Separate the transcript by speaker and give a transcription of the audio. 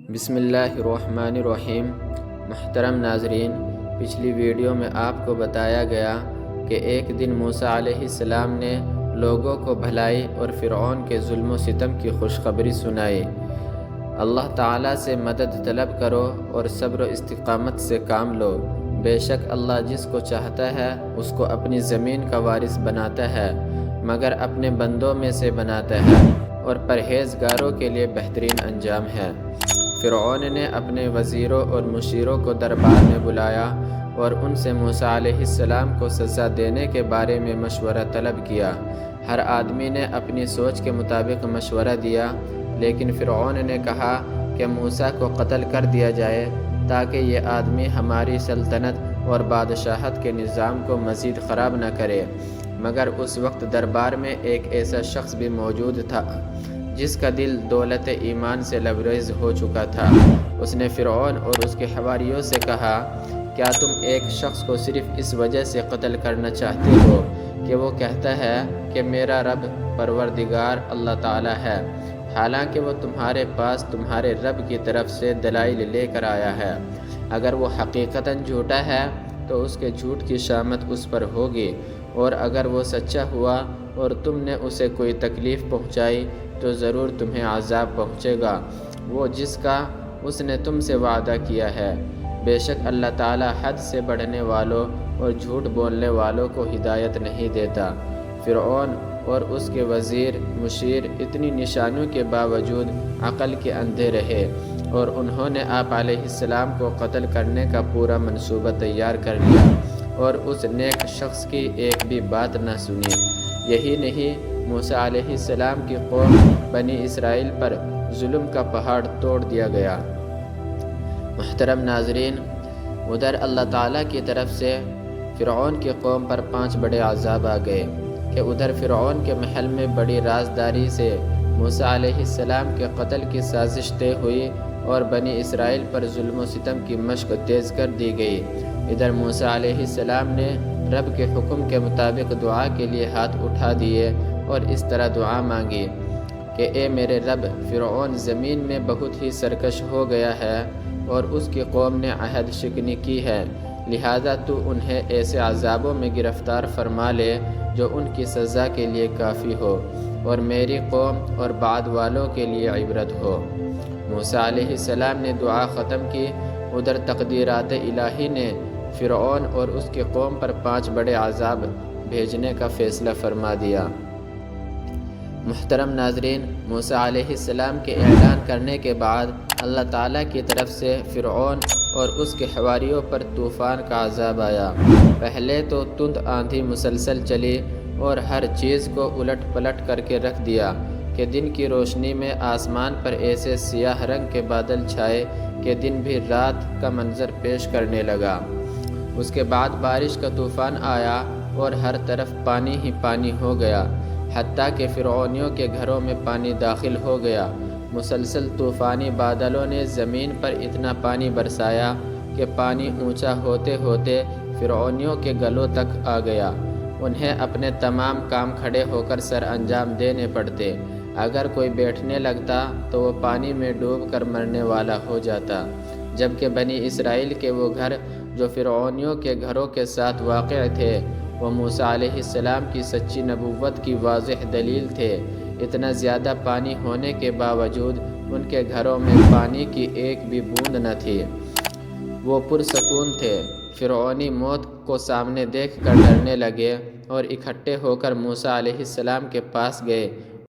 Speaker 1: بسم اللہ الرحمن الرحیم۔ محترم ناظرین، پچھلی ویڈیو میں آپ کو بتایا گیا کہ ایک دن موسیٰ علیہ السلام نے لوگوں کو بھلائی اور فرعون کے ظلم و ستم کی خوشخبری سنائی۔ اللہ تعالیٰ سے مدد طلب کرو اور صبر و استقامت سے کام لو۔ بے شک اللہ جس کو چاہتا ہے اس کو اپنی زمین کا وارث بناتا ہے، مگر اپنے بندوں میں سے بناتا ہے اور پرہیزگاروں کے لیے بہترین انجام ہے۔ فرعون نے اپنے وزیروں اور مشیروں کو دربار میں بلایا اور ان سے موسیٰ علیہ السلام کو سزا دینے کے بارے میں مشورہ طلب کیا۔ ہر آدمی نے اپنی سوچ کے مطابق مشورہ دیا، لیکن فرعون نے کہا کہ موسیٰ کو قتل کر دیا جائے تاکہ یہ آدمی ہماری سلطنت اور بادشاہت کے نظام کو مزید خراب نہ کرے۔ مگر اس وقت دربار میں ایک ایسا شخص بھی موجود تھا جس کا دل دولت ایمان سے لبریز ہو چکا تھا۔ اس نے فرعون اور اس کے حواریوں سے کہا، کیا تم ایک شخص کو صرف اس وجہ سے قتل کرنا چاہتے ہو کہ وہ کہتا ہے کہ میرا رب پروردگار اللہ تعالیٰ ہے، حالانکہ وہ تمہارے پاس تمہارے رب کی طرف سے دلائل لے کر آیا ہے؟ اگر وہ حقیقتاً جھوٹا ہے تو اس کے جھوٹ کی شامت اس پر ہوگی، اور اگر وہ سچا ہوا اور تم نے اسے کوئی تکلیف پہنچائی تو ضرور تمہیں عذاب پہنچے گا، وہ جس کا اس نے تم سے وعدہ کیا ہے۔ بے شک اللہ تعالیٰ حد سے بڑھنے والوں اور جھوٹ بولنے والوں کو ہدایت نہیں دیتا۔ فرعون اور اس کے وزیر مشیر اتنی نشانیوں کے باوجود عقل کے اندھے رہے، اور انہوں نے آپ علیہ السلام کو قتل کرنے کا پورا منصوبہ تیار کر لیا اور اس نیک شخص کی ایک بھی بات نہ سنی۔ یہی نہیں، موسیٰ علیہ السلام کی قوم بنی اسرائیل پر ظلم کا پہاڑ توڑ دیا گیا۔ محترم ناظرین، ادھر اللہ تعالیٰ کی طرف سے فرعون کی قوم پر 5 بڑے عذاب آ گئے کہ ادھر فرعون کے محل میں بڑی رازداری سے موسیٰ علیہ السلام کے قتل کی سازش طے ہوئی اور بنی اسرائیل پر ظلم و ستم کی مشق تیز کر دی گئی۔ ادھر موسیٰ علیہ السلام نے رب کے حکم کے مطابق دعا کے لیے ہاتھ اٹھا دیے اور اس طرح دعا مانگی کہ اے میرے رب، فرعون زمین میں بہت ہی سرکش ہو گیا ہے اور اس کی قوم نے عہد شکنی کی ہے، لہذا تو انہیں ایسے عذابوں میں گرفتار فرما لے جو ان کی سزا کے لیے کافی ہو اور میری قوم اور بعد والوں کے لیے عبرت ہو۔ موسیٰ علیہ السلام نے دعا ختم کی۔ ادھر تقدیرات الہی نے فرعون اور اس کی قوم پر 5 بڑے عذاب بھیجنے کا فیصلہ فرما دیا۔ محترم ناظرین، موسیٰ علیہ السلام کے اعلان کرنے کے بعد اللہ تعالیٰ کی طرف سے فرعون اور اس کے حواریوں پر طوفان کا عذاب آیا۔ پہلے تو تند آندھی مسلسل چلی اور ہر چیز کو الٹ پلٹ کر کے رکھ دیا کہ دن کی روشنی میں آسمان پر ایسے سیاہ رنگ کے بادل چھائے کہ دن بھی رات کا منظر پیش کرنے لگا۔ اس کے بعد بارش کا طوفان آیا اور ہر طرف پانی ہی پانی ہو گیا، حتیٰ کہ فرعونیوں کے گھروں میں پانی داخل ہو گیا۔ مسلسل طوفانی بادلوں نے زمین پر اتنا پانی برسایا کہ پانی اونچا ہوتے ہوتے فرعونیوں کے گلوں تک آ گیا۔ انہیں اپنے تمام کام کھڑے ہو کر سر انجام دینے پڑتے۔ اگر کوئی بیٹھنے لگتا تو وہ پانی میں ڈوب کر مرنے والا ہو جاتا، جبکہ بنی اسرائیل کے وہ گھر جو فرعونیوں کے گھروں کے ساتھ واقع تھے وہ موسیٰ علیہ السلام کی سچی نبوت کی واضح دلیل تھے۔ اتنا زیادہ پانی ہونے کے باوجود ان کے گھروں میں پانی کی ایک بھی بوند نہ تھی۔ وہ پرسکون تھے۔ فرعونی موت کو سامنے دیکھ کر ڈرنے لگے اور اکٹھے ہو کر موسیٰ علیہ السلام کے پاس گئے